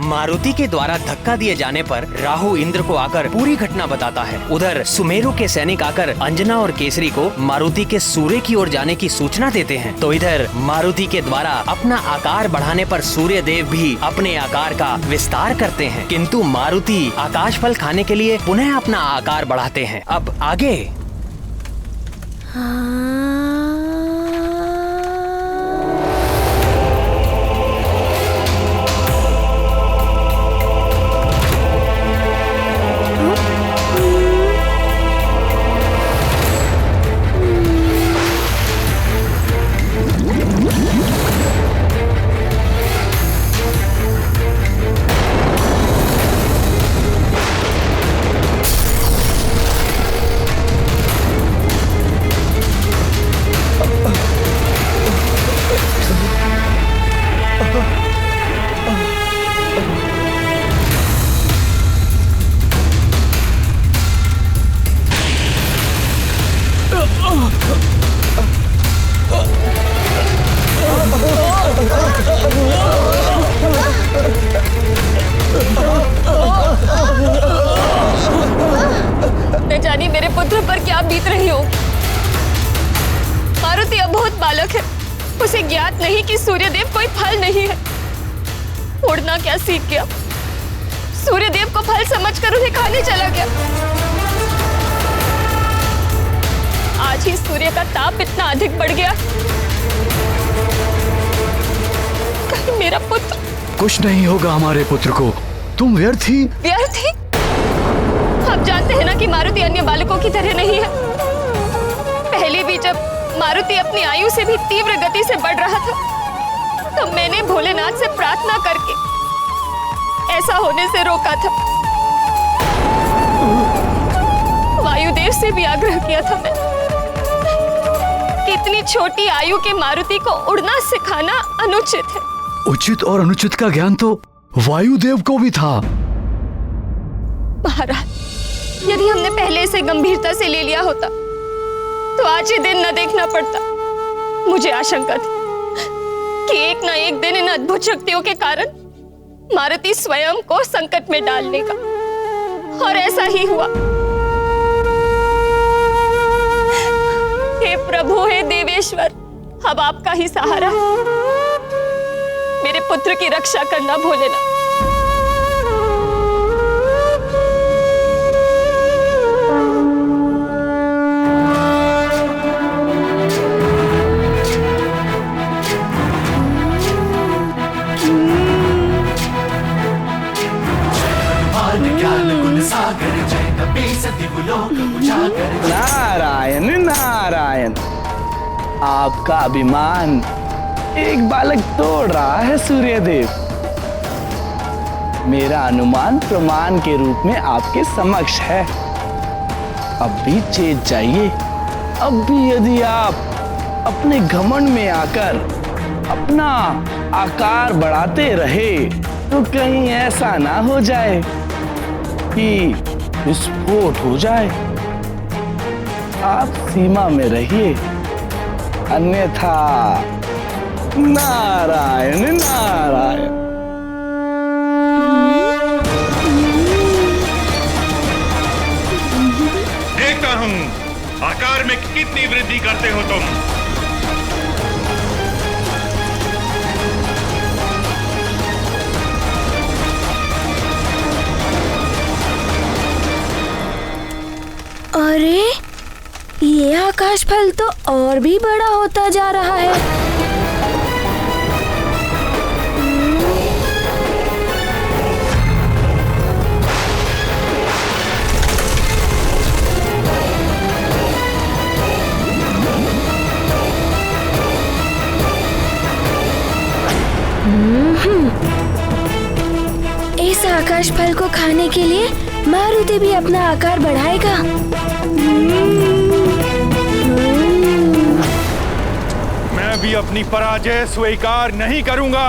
मारुति के द्वारा धक्का दिए जाने पर राहु इंद्र को आकर पूरी घटना बताता है। उधर सुमेरु के सैनिक आकर अंजना और केसरी को मारुति के सूर्य की ओर जाने की सूचना देते हैं। तो इधर मारुति के द्वारा अपना आकार बढ़ाने पर सूर्य देव भी अपने आकार का विस्तार करते हैं, किंतु मारुति आकाश फल खाने के लिए पुनः अपना आकार बढ़ाते हैं। अब आगे न जाने मेरे पुत्र पर क्या बीत रही हो। मारुति अब बहुत बालक है, उसे ज्ञात नहीं कि सूर्यदेव कोई फल नहीं है। उड़ना क्या सीख गया, सूर्यदेव को फल समझकर उन्हें खाने चला गया। आज ही सूर्य का ताप इतना अधिक बढ़ गया, कहीं मेरा पुत्र। कुछ नहीं होगा हमारे पुत्र को, तुम व्यर्थ ही। आप जानते हैं ना कि मारुति अन्य बालकों की तरह नहीं है। पहले भी जब मारुति अपनी आयु से भी तीव्र गति से बढ़ रहा था, तो मैंने भोलेनाथ से प्रार्थना करके ऐसा होने से रोका था। वायुदेव से भी आग्रह किया था मैं कि इतनी छोटी आयु के मारुति को उड़ना सिखाना अनुचित है। उचित और अनुचित का ज्ञान तो वायुदेव को भी था। महाराज, यदि हमने पहले इसे गंभीरता से ले लिया होता तो आज ये दिन न देखना पड़ता। मुझे आशंका थी कि एक ना एक दिन इन अद्भुत शक्तियों के कारण मारुति स्वयं को संकट में डाल लेगा, और ऐसा ही हुआ। हे प्रभु, हे देवेश्वर, अब आपका ही सहारा है। मेरे पुत्र की रक्षा करना भोलेनाथ। नारायण नारायण, आपका अभिमान एक बालक तोड़ रहा है सूर्यदेव। मेरा अनुमान प्रमाण के रूप में आपके समक्ष है। अब भी चेत जाइए। अब भी यदि आप अपने घमंड में आकर अपना आकार बढ़ाते रहे तो कहीं ऐसा ना हो जाए कि विस्फोट हो जाए। आप सीमा में रहिए, अन्यथा नारायण नारायण। देखता हूं आकार में कितनी वृद्धि करते हो तुम। अरे, ये आकाश फल तो और भी बड़ा होता जा रहा है। इस आकाश फल को खाने के लिए मारुति भी अपना आकार बढ़ाएगा। मैं भी अपनी पराजय स्वीकार नहीं करूंगा।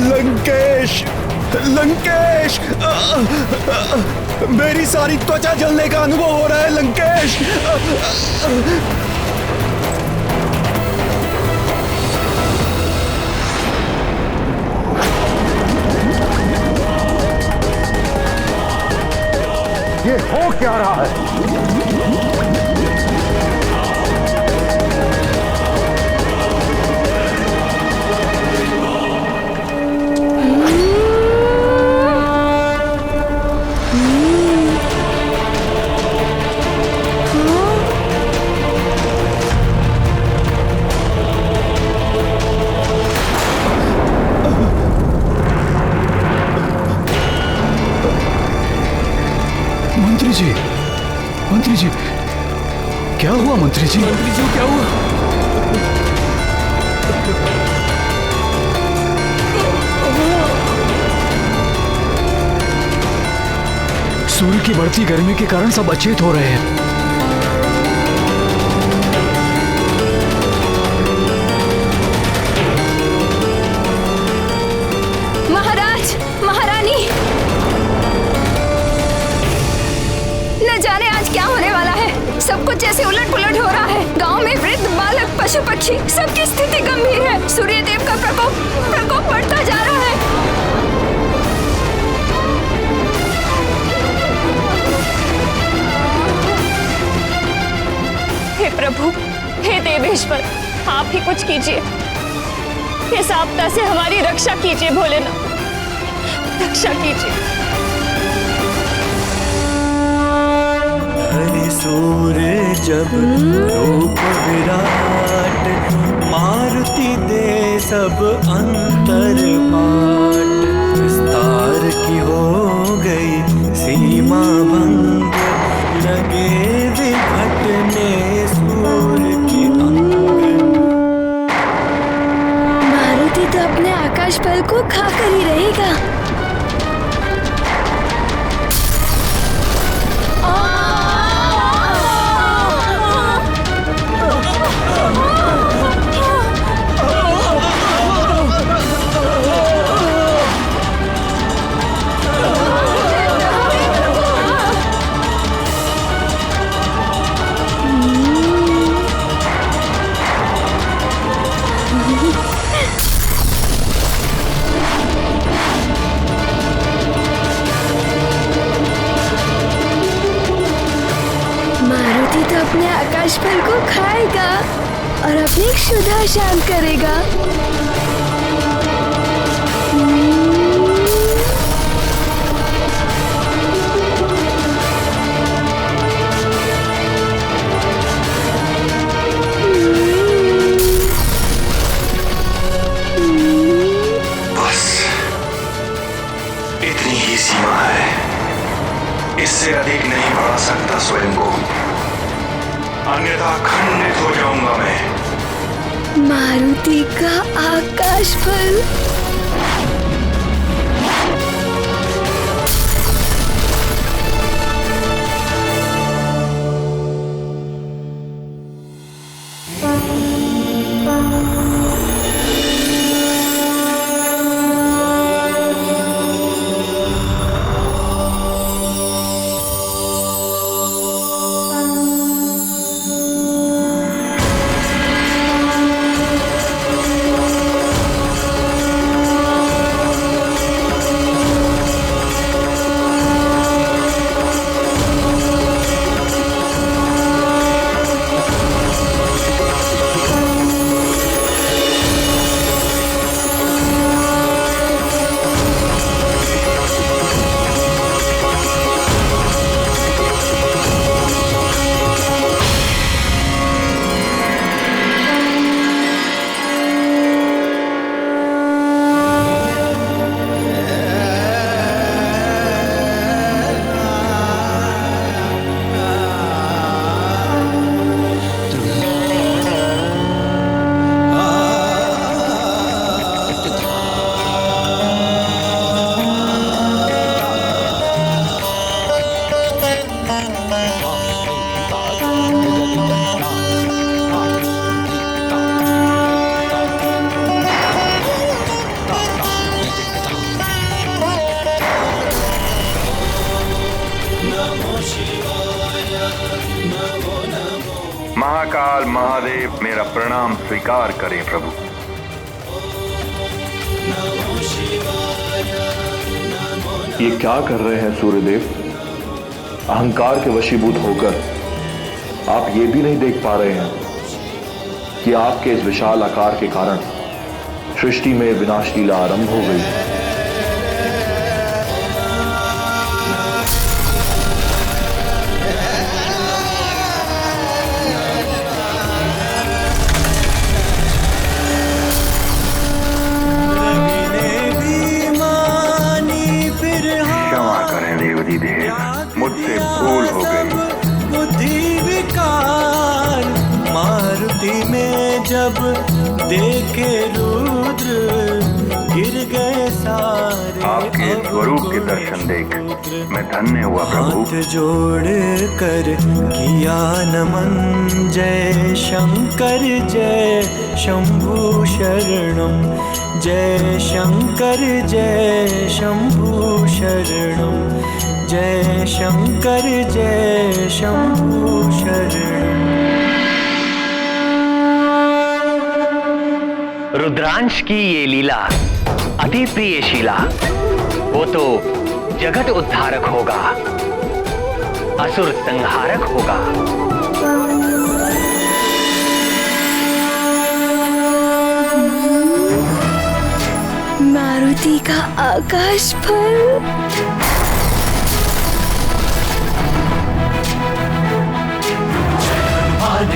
लंकेश, लंकेश, मेरी सारी त्वचा जलने का अनुभव हो रहा है लंकेश। ये हो क्या रहा है? मंत्री जी, क्या हुआ मंत्री जी? मंत्री जी क्या हुआ? सूर्य की बढ़ती गर्मी के कारण सब अचेत हो रहे हैं। महाराज, महारानी, न जाने आज क्या होने वाला है। सब कुछ जैसे उलट पुलट हो रहा है। गांव में वृद्ध, बालक, पशु पक्षी सबकी स्थिति गंभीर है। सूर्य देव का प्रकोप बढ़ता जा रहा है। हे प्रभु, हे देवेश्वर, आप ही कुछ कीजिए। इस आपदा से हमारी रक्षा कीजिए भोलेनाथ, रक्षा कीजिए। सूर्य जब रूप विराट, मारुति दे सब अंतर पाट। विस्तार की हो गई सीमा भंग, लगे विघटने सूर्य की अंग। मारुति तो अपने आकाश बल को खाकर ही रहेगा। अपने आकाश फल को खाएगा और अपनी क्षुधा शांत करेगा। बस इतनी ही सीमा है, इससे अधिक नहीं बढ़ा सकता स्वयं को, अन्यथा खंडित हो जाऊंगा मैं। मारुति का आकाश फल। महाकाल महादेव मेरा प्रणाम स्वीकार करें प्रभु। ये क्या कर रहे हैं सूर्यदेव? अहंकार के वशीभूत होकर आप ये भी नहीं देख पा रहे हैं कि आपके इस विशाल आकार के कारण सृष्टि में विनाश लीला आरंभ हो गई। क्षमा करें देवती देव, मुझसे भूल हो गई। बुद्धि विकार मारुति में जब देखे रुद्र गिर गए सारे। आपके स्वरूप के दर्शन देख मैं धन्य हुआ प्रभु। हाथ जोड़ कर किया नमन, जय शंकर जय शंभु शरणम, जय शंकर जय शंभु शरणम, जय शंकर जय शंभु शरणम। रुद्रांश की ये लीला अति प्रिय शीला, वो तो जगत उद्धारक होगा, असुर संहारक होगा। मारुति का आकाश फल।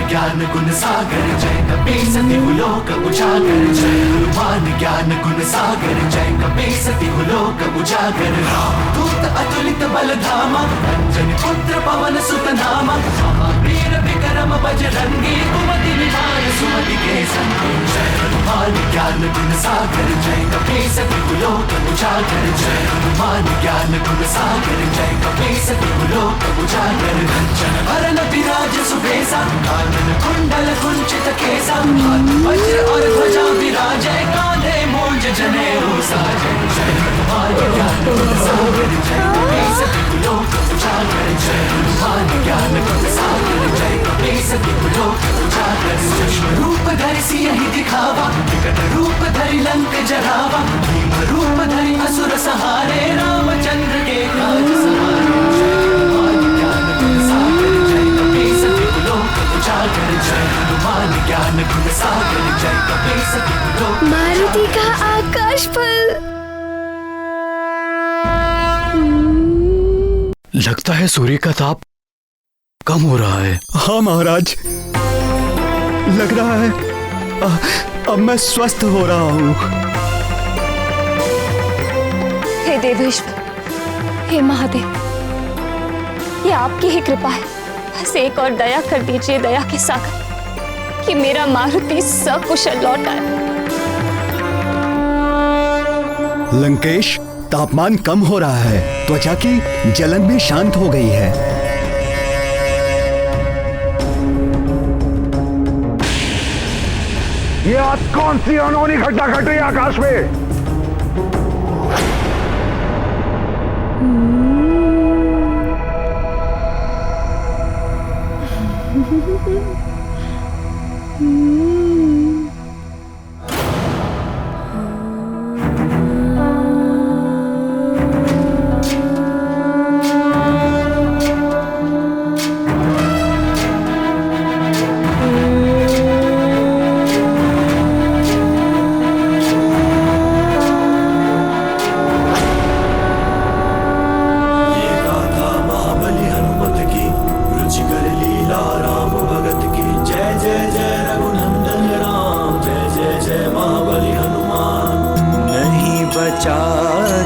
ज्ञान गुण सागर जय कपीसति लोक उजागर, जय हनुमान ज्ञान गुण सागर जय कपीसति लोक उजागर। दूत अतुलित बल धामा, अंजनी पुत्र पवन सुत नामा, महावीर विक्रम बजरंगी, कुमति निवार सुमति के संगी। जय हनुमान ज्ञान गुण सागर जय कपीसति लोक उजागर, जय हनुमान ज्ञान गुण सागर जय कपीसति लोक उजागर। कंचन वरण विराज सुबेसा, कानन कुंडल कुंचित केसा, हाथ वज्र और ध्वजा विराजै, कांधे मूंज जनेऊ साजै। जय हनुमान ज्ञान गुण सागर जय कपीसति लोक उजागर, जय हनुमान ज्ञान गुण सागर जय कपीसति लोक उजागर। सूक्ष्म रूप धरि सियहि दिखावा, विकट रूप धरि लंक जरावा, भीम रूप धरि असुर संहारे, रामचंद्र के काज सवारे। जय हनुमान ज्ञान गुण सागर जय कपीसति लोक उजागर, जय हनुमान ज्ञान गुण सागर जय कपीसति लोक। मारुति का आकाश फल। लगता है सूर्य का ताप कम हो रहा है। हाँ महाराज, लग रहा है अब मैं स्वस्थ हो रहा हूँ। हे देवेश्वर, हे महादेव, ये आपकी ही कृपा है। बस एक और दया कर दीजिए दया के सागर, कि मेरा मारुति सकुशल लौट आए। लंकेश, तापमान कम हो रहा है, त्वचा की जलन भी शांत हो गई है। ये आज कौन सी अनहोनी घटना घट रही है आकाश में?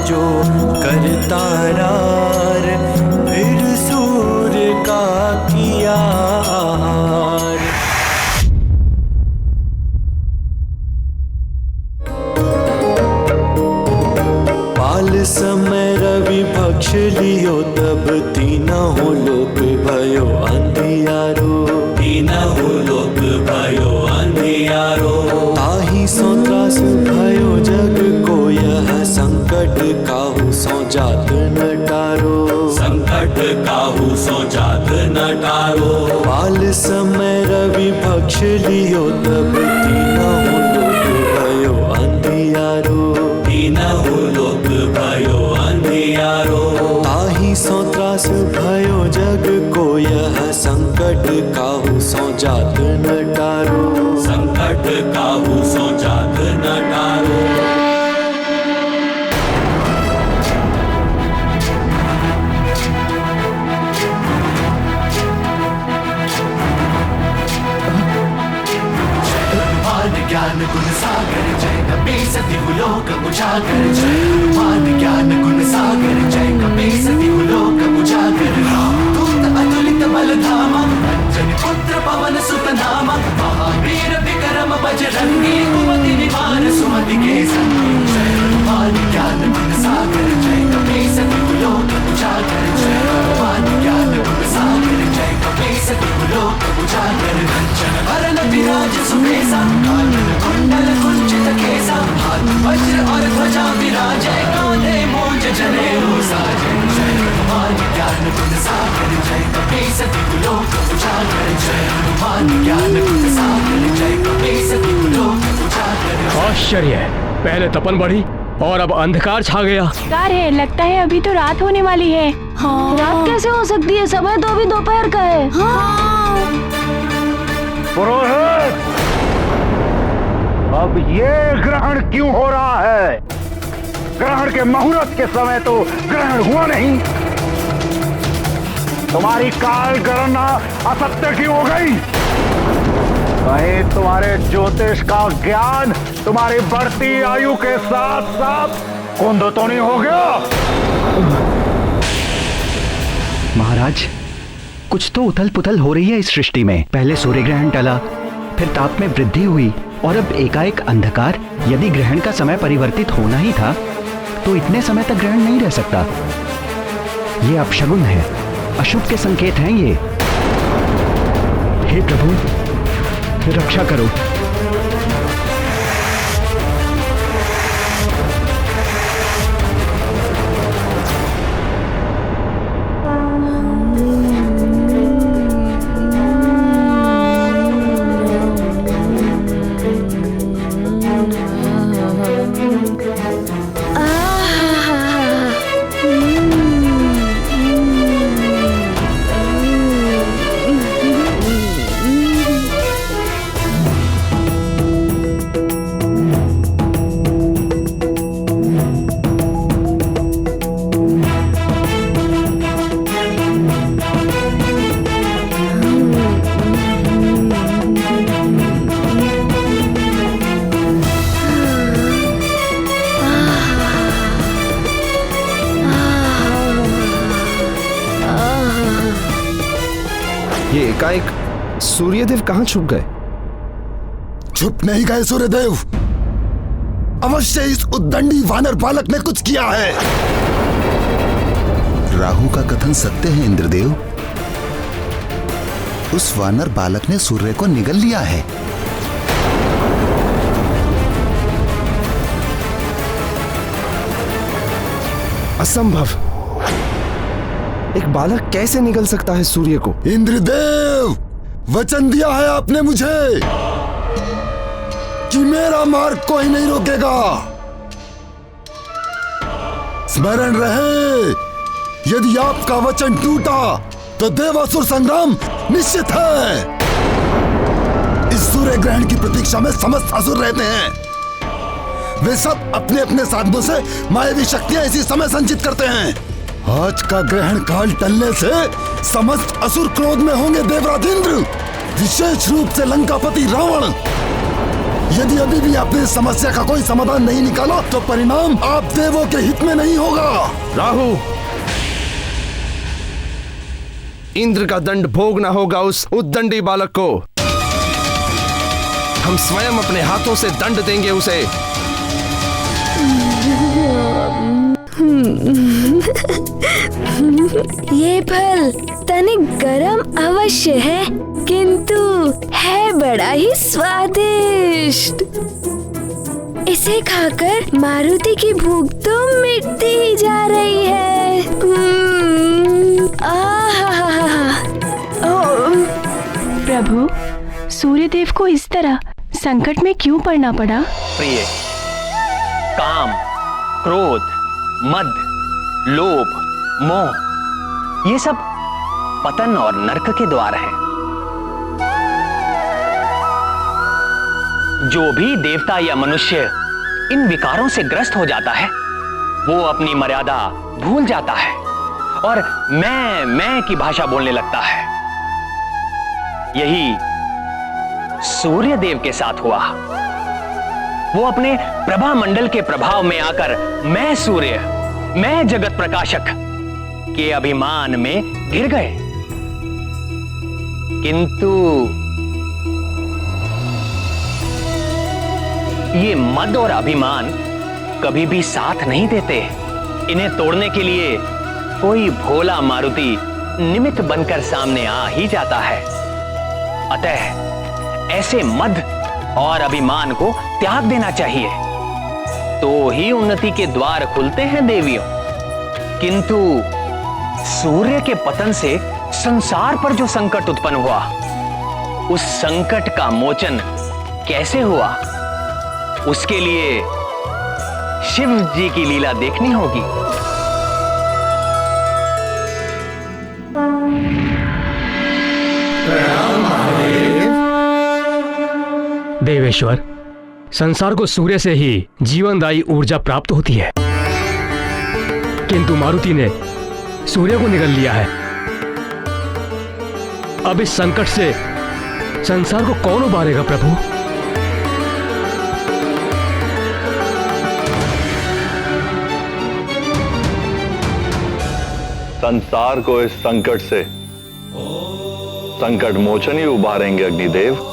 जो करता रार, फिर सूर्य का किया आहार। पाल समय रवि भक्ष लियो, तब तीनों लोक भयो अंधियारो, तीनों लोक भयो अंधियारो। ताहि सो त्रास भयो जग को, यह संकट काहू सो जात न टारो, संकट काहू सो जात न नटारो। बाल समय रवि भक्ष लियो तब तीनहु लोक भयो अंधियारो। तीनहु लोक भयो अंधियारो। ताहि सो त्रास भयो जग को यह संकट काहू सो जात नटारो। संकट काहू सो जात नटारो। ज्ञान गुण सागर जय कपीसति लोक उजागर। जय हनुमान ज्ञान गुण सागर जय कपीसति लोक उजागर। दूत अतुलित बल धामा अंजनी पुत्र पवन सुत नामा। महावीर विक्रम बजरंगी कुमति निवार सुमति के संगी। जय हनुमान ज्ञान गुण सागर जय कपीसति लोक उजागर। जय हनुमान ज्ञान गुण सागर जय कपीसति लोक उजागर। कंचन वरन विराज सुबेसा कुंडल कुंचित केसा। हाथ वज्र और ध्वजा विराजे कांधे मूंज जनेऊ साजे। जय हनुमान ज्ञान गुण सागर जय कपीसति लोक उजागर। जय हनुमान ज्ञान गुण सागर जय कपीसति लोक उजागर। आश्चर्य है, पहले तपन बढ़ी और अब अंधकार छा गया। कार है, लगता है अभी तो रात होने वाली है। हाँ। रात कैसे हो सकती है? समय तो अभी दोपहर का है। हाँ। पुरोहित, अब ये ग्रहण क्यों हो रहा है? ग्रहण के मुहूर्त के समय तो ग्रहण हुआ नहीं। तुम्हारी काल गणना असत्य क्यों हो गई? कहीं तुम्हारे ज्योतिष का ज्ञान तुम्हारी बढ़ती आयु के साथ साथ कुंद तो नहीं हो गया? महाराज, कुछ तो उथल पुथल हो रही है इस सृष्टि में। पहले सूर्य ग्रहण टला, फिर ताप में वृद्धि हुई और अब एकाएक अंधकार। यदि ग्रहण का समय परिवर्तित होना ही था तो इतने समय तक ग्रहण नहीं रह सकता। ये अपशगुन है, अशुभ के संकेत हैं ये। हे प्रभु, रक्षा करो। ये एकाएक सूर्यदेव कहां छुप गए? छुप नहीं गए सूर्यदेव, अवश्य इस उद्दंडी वानर बालक ने कुछ किया है। राहु का कथन सत्य है इंद्रदेव। उस वानर बालक ने सूर्य को निगल लिया है। असंभव। एक बालक कैसे निगल सकता है सूर्य को? इंद्रदेव, वचन दिया है आपने मुझे कि मेरा मार्ग कोई नहीं रोकेगा। स्मरण रहे, यदि आपका वचन टूटा तो देवासुर संग्राम निश्चित है। इस सूर्य ग्रहण की प्रतीक्षा में समस्त असुर रहते हैं। वे सब अपने अपने साधनों से मायावी शक्तियां इसी समय संचित करते हैं। आज का ग्रहण काल टलने से समस्त असुर क्रोध में होंगे। देवराज इंद्र, विशेष रूप से लंकापति रावण, यदि अभी भी आपने इस समस्या का कोई समाधान नहीं निकाला तो परिणाम आप देवों के हित में नहीं होगा। राहु, इंद्र का दंड भोगना होगा उस उद्दंडी बालक को। हम स्वयं अपने हाथों से दंड देंगे उसे। ये फल तनिक गरम अवश्य है, किंतु है बड़ा ही स्वादिष्ट। इसे खाकर मारुति की भूख तो मिटती ही जा रही है। आहा, ओ प्रभु, सूर्यदेव को इस तरह संकट में क्यों पड़ना पड़ा? प्रिय, काम, क्रोध, मद, लोभ, मोह, ये सब पतन और नरक के द्वार हैं। जो भी देवता या मनुष्य इन विकारों से ग्रस्त हो जाता है, वो अपनी मर्यादा भूल जाता है और मैं की भाषा बोलने लगता है। यही सूर्य देव के साथ हुआ। वो अपने प्रभा मंडल के प्रभाव में आकर मैं सूर्य, मैं जगत प्रकाशक के अभिमान में घिर गए। किंतु ये मद और अभिमान कभी भी साथ नहीं देते। इन्हें तोड़ने के लिए कोई भोला मारुति निमित्त बनकर सामने आ ही जाता है। अतः ऐसे मद और अभिमान को त्याग देना चाहिए, तो ही उन्नति के द्वार खुलते हैं देवियों। किंतु सूर्य के पतन से संसार पर जो संकट उत्पन्न हुआ, उस संकट का मोचन कैसे हुआ, उसके लिए शिव जी की लीला देखनी होगी। देवेश्वर, संसार को सूर्य से ही जीवनदायी ऊर्जा प्राप्त होती है, किंतु मारुति ने सूर्य को निगल लिया है। अब इस संकट से संसार को कौन उबारेगा प्रभु? संसार को इस संकट से संकट मोचन ही उबारेंगे अग्निदेव।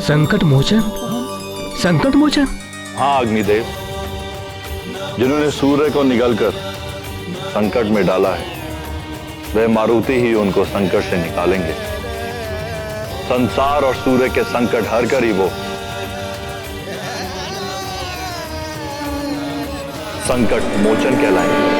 संकट मोचन? संकट मोचन? हाँ अग्निदेव, जिन्होंने सूर्य को निगलकर संकट में डाला है, वह मारुति ही उनको संकट से निकालेंगे। संसार और सूर्य के संकट हर कर ही वो संकट मोचन कहलाएंगे।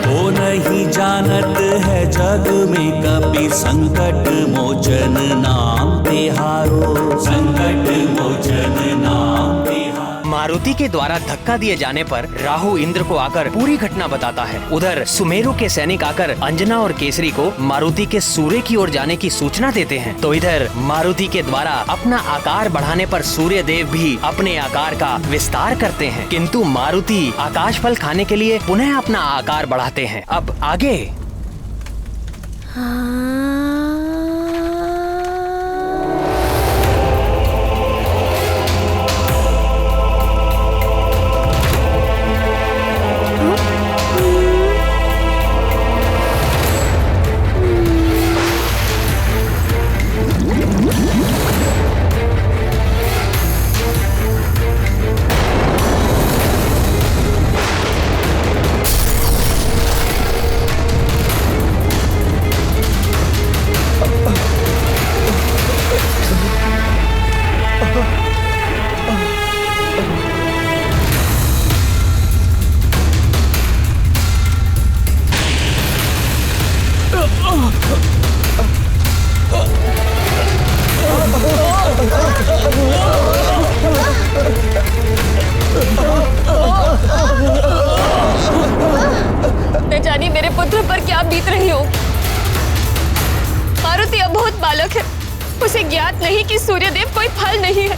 वो नहीं जानत है जग में कभी संकट मोचन नाम तिहारो, संकट मोचन नाम तिहारो। मारुति के द्वारा धक्का दिए जाने पर राहु इंद्र को आकर पूरी घटना बताता है। उधर सुमेरु के सैनिक आकर अंजना और केसरी को मारुति के सूर्य की ओर जाने की सूचना देते हैं। तो इधर मारुति के द्वारा अपना आकार बढ़ाने पर सूर्य देव भी अपने आकार का विस्तार करते हैं, किंतु मारुति आकाश फल खाने के लिए पुनः अपना आकार बढ़ाते हैं। अब आगे न जाने मेरे पुत्र पर क्या बीत रही हो। मारुति अबोध बालक है, उसे ज्ञात नहीं कि सूर्यदेव कोई फल नहीं है।